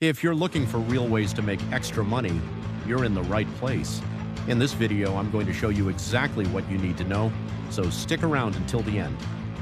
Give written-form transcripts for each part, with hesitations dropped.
If you're looking for real ways to make extra money, you're in the right place. In this video, I'm going to show you exactly what you need to know, so stick around until the end.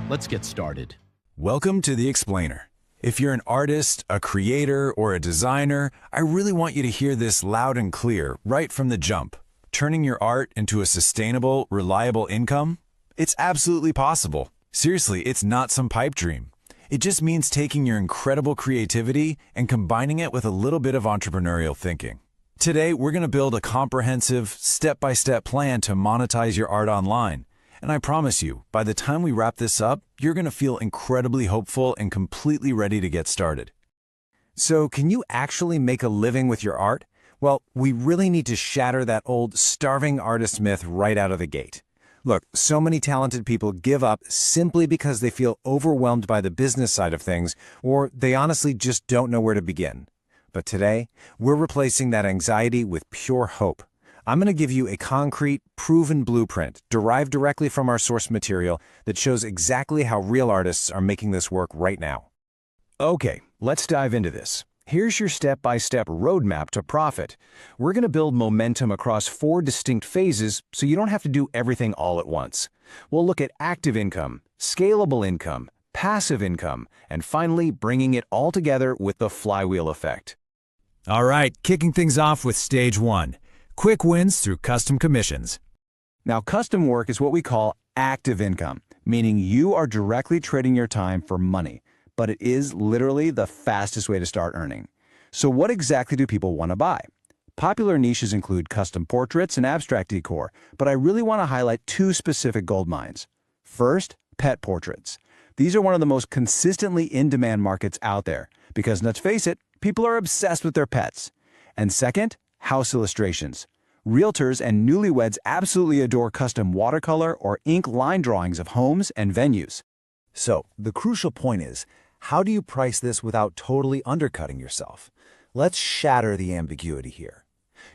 Let's get started. Welcome to The Explainer. If you're an artist, a creator, or a designer, I really want you to hear this loud and clear right from the jump. Turning your art into a sustainable, reliable income? It's absolutely possible. Seriously, it's not some pipe dream. It just means taking your incredible creativity and combining it with a little bit of entrepreneurial thinking. Today, we're going to build a comprehensive, step-by-step plan to monetize your art online. And I promise you, by the time we wrap this up, you're going to feel incredibly hopeful and completely ready to get started. So, can you actually make a living with your art? Well, we really need to shatter that old starving artist myth right out of the gate. Look, so many talented people give up simply because they feel overwhelmed by the business side of things, or they honestly just don't know where to begin. But today, we're replacing that anxiety with pure hope. I'm going to give you a concrete, proven blueprint derived directly from our source material that shows exactly how real artists are making this work right now. Okay, let's dive into this. Here's your step-by-step roadmap to profit. We're going to build momentum across 4 distinct phases so you don't have to do everything all at once. We'll look at active income, scalable income, passive income, and finally bringing it all together with the flywheel effect. All right, kicking things off with stage 1. Quick wins through custom commissions. Now, custom work is what we call active income, meaning you are directly trading your time for money. But it is literally the fastest way to start earning. So what exactly do people want to buy? Popular niches include custom portraits and abstract decor, but I really want to highlight 2 specific gold mines. First, pet portraits. These are one of the most consistently in-demand markets out there because, let's face it, people are obsessed with their pets. And second, house illustrations. Realtors and newlyweds absolutely adore custom watercolor or ink line drawings of homes and venues. So, the crucial point is, how do you price this without totally undercutting yourself? Let's shatter the ambiguity here.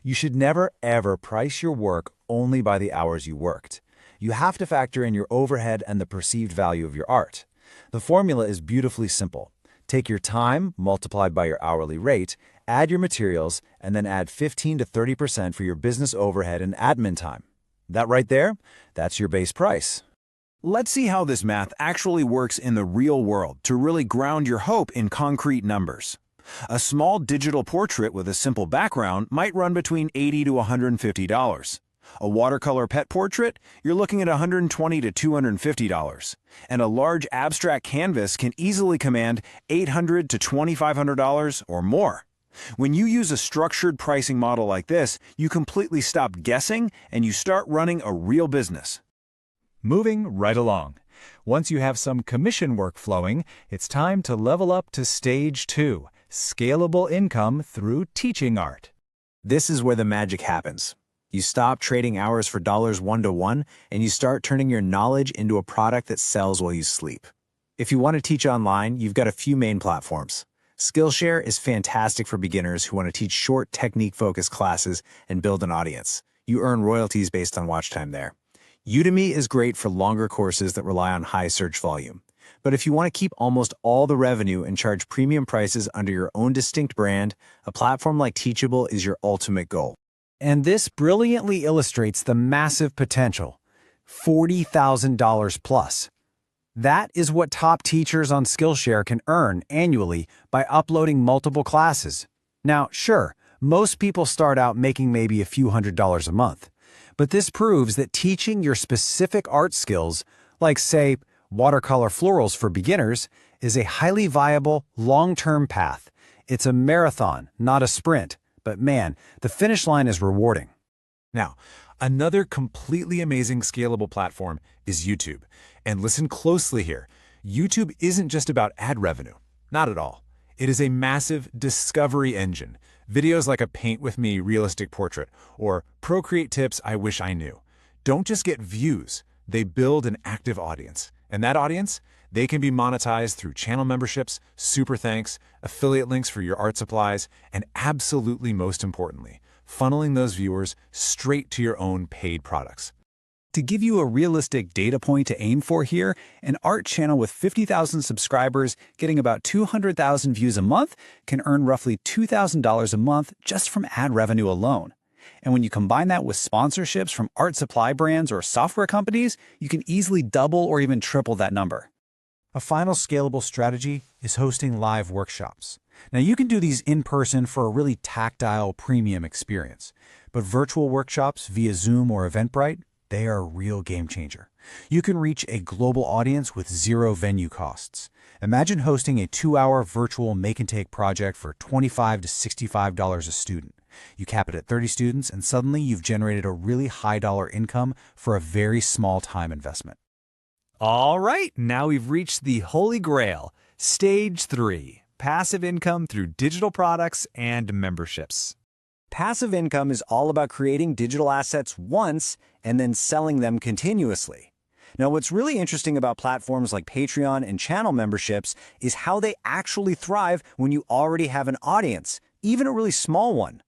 You should never, ever price your work only by the hours you worked. You have to factor in your overhead and the perceived value of your art. The formula is beautifully simple. Take your time, multiplied by your hourly rate, add your materials, and then add 15 to 30% for your business overhead and admin time. That right there, that's your base price. Let's see how this math actually works in the real world to really ground your hope in concrete numbers. A small digital portrait with a simple background might run between $80 to $150. A watercolor pet portrait, you're looking at $120 to $250. And a large abstract canvas can easily command $800 to $2,500 or more. When you use a structured pricing model like this, you completely stop guessing and you start running a real business. Moving right along. Once you have some commission work flowing, it's time to level up to stage 2, scalable income through teaching art. This is where the magic happens. You stop trading hours for dollars one-to-one, and you start turning your knowledge into a product that sells while you sleep. If you want to teach online, you've got a few main platforms. Skillshare is fantastic for beginners who want to teach short, technique-focused classes and build an audience. You earn royalties based on watch time there. Udemy is great for longer courses that rely on high search volume. But if you want to keep almost all the revenue and charge premium prices under your own distinct brand, a platform like Teachable is your ultimate goal. And this brilliantly illustrates the massive potential, $40,000 plus. That is what top teachers on Skillshare can earn annually by uploading multiple classes. Now, sure, most people start out making maybe a few $100s a month. But this proves that teaching your specific art skills, like, say, watercolor florals for beginners, is a highly viable, long-term path. It's a marathon, not a sprint. But man, the finish line is rewarding. Now, another completely amazing scalable platform is YouTube. And listen closely here. YouTube isn't just about ad revenue. Not at all. It is a massive discovery engine. Videos like a Paint With Me realistic portrait or Procreate tips I wish I knew don't just get views, they build an active audience. And that audience, they can be monetized through channel memberships, super thanks, affiliate links for your art supplies, and absolutely most importantly, funneling those viewers straight to your own paid products. To give you a realistic data point to aim for here, an art channel with 50,000 subscribers getting about 200,000 views a month can earn roughly $2,000 a month just from ad revenue alone. And when you combine that with sponsorships from art supply brands or software companies, you can easily double or even triple that number. A final scalable strategy is hosting live workshops. Now, you can do these in person for a really tactile, premium experience, but virtual workshops via Zoom or Eventbrite, they are a real game changer. You can reach a global audience with zero venue costs. Imagine hosting a 2-hour virtual make-and-take project for $25 to $65 a student. You cap it at 30 students, and suddenly you've generated a really high-dollar income for a very small time investment. All right, now we've reached the holy grail, Stage 3, passive income through digital products and memberships. Passive income is all about creating digital assets once and then selling them continuously. Now, what's really interesting about platforms like Patreon and channel memberships is how they actually thrive when you already have an audience, even a really small one.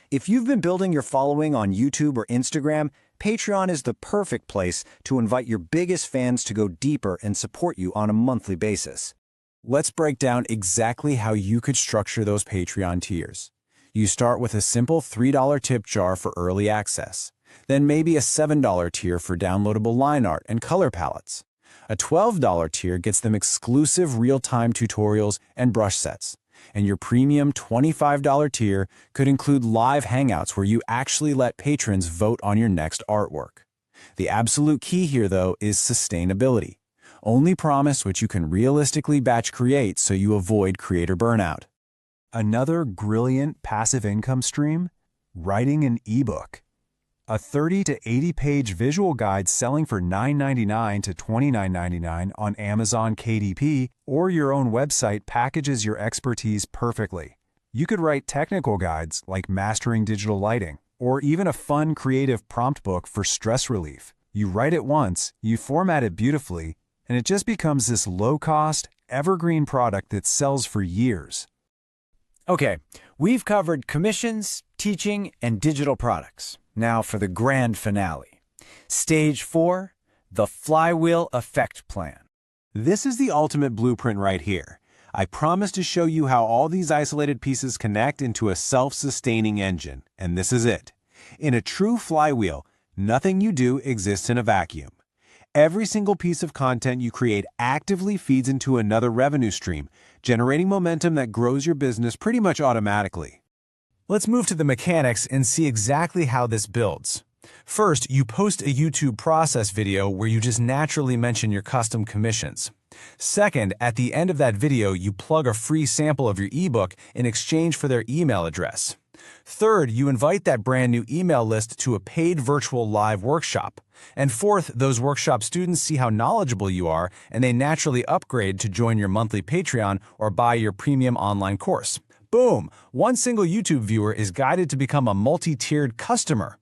If you've been building your following on YouTube or Instagram, Patreon is the perfect place to invite your biggest fans to go deeper and support you on a monthly basis. Let's break down exactly how you could structure those Patreon tiers. You start with a simple $3 tip jar for early access, then maybe a $7 tier for downloadable line art and color palettes. A $12 tier gets them exclusive real-time tutorials and brush sets. And your premium $25 tier could include live hangouts where you actually let patrons vote on your next artwork. The absolute key here, though, is sustainability. Only promise what you can realistically batch create so you avoid creator burnout. Another brilliant passive income stream? Writing an ebook. A 30 to 80-page visual guide selling for $9.99 to $29.99 on Amazon KDP or your own website packages your expertise perfectly. You could write technical guides like mastering digital lighting, or even a fun creative prompt book for stress relief. You write it once, you format it beautifully, and it just becomes this low-cost, evergreen product that sells for years. Okay, we've covered commissions, teaching, and digital products. Now for the grand finale. Stage 4, the flywheel effect plan. This is the ultimate blueprint right here. I promise to show you how all these isolated pieces connect into a self-sustaining engine, and this is it. In a true flywheel, nothing you do exists in a vacuum. Every single piece of content you create actively feeds into another revenue stream, generating momentum that grows your business pretty much automatically. Let's move to the mechanics and see exactly how this builds. First, you post a YouTube process video where you just naturally mention your custom commissions. Second, at the end of that video, you plug a free sample of your ebook in exchange for their email address. Third, you invite that brand new email list to a paid virtual live workshop. And fourth, those workshop students see how knowledgeable you are and they naturally upgrade to join your monthly Patreon or buy your premium online course. Boom! One single YouTube viewer is guided to become a multi-tiered customer.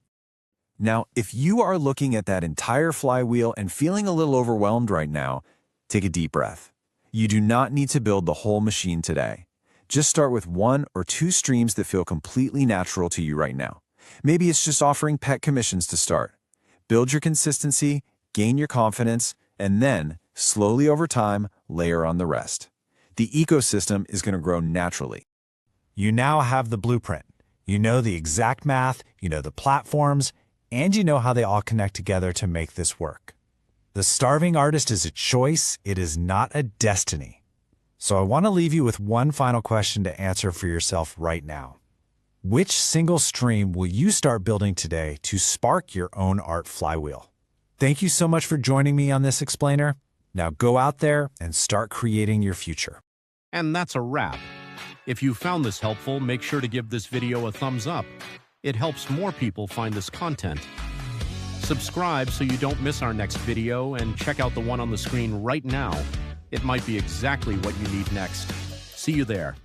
Now, if you are looking at that entire flywheel and feeling a little overwhelmed right now, take a deep breath. You do not need to build the whole machine today. Just start with 1 or 2 streams that feel completely natural to you right now. Maybe it's just offering pet commissions to start. Build your consistency, gain your confidence, and then, slowly over time, layer on the rest. The ecosystem is going to grow naturally. You now have the blueprint. You know the exact math, you know the platforms, and you know how they all connect together to make this work. The starving artist is a choice, it is not a destiny. So I want to leave you with one final question to answer for yourself right now. Which single stream will you start building today to spark your own art flywheel? Thank you so much for joining me on this explainer. Now go out there and start creating your future. And that's a wrap. If you found this helpful, make sure to give this video a thumbs up. It helps more people find this content. Subscribe so you don't miss our next video, and check out the one on the screen right now. It might be exactly what you need next. See you there.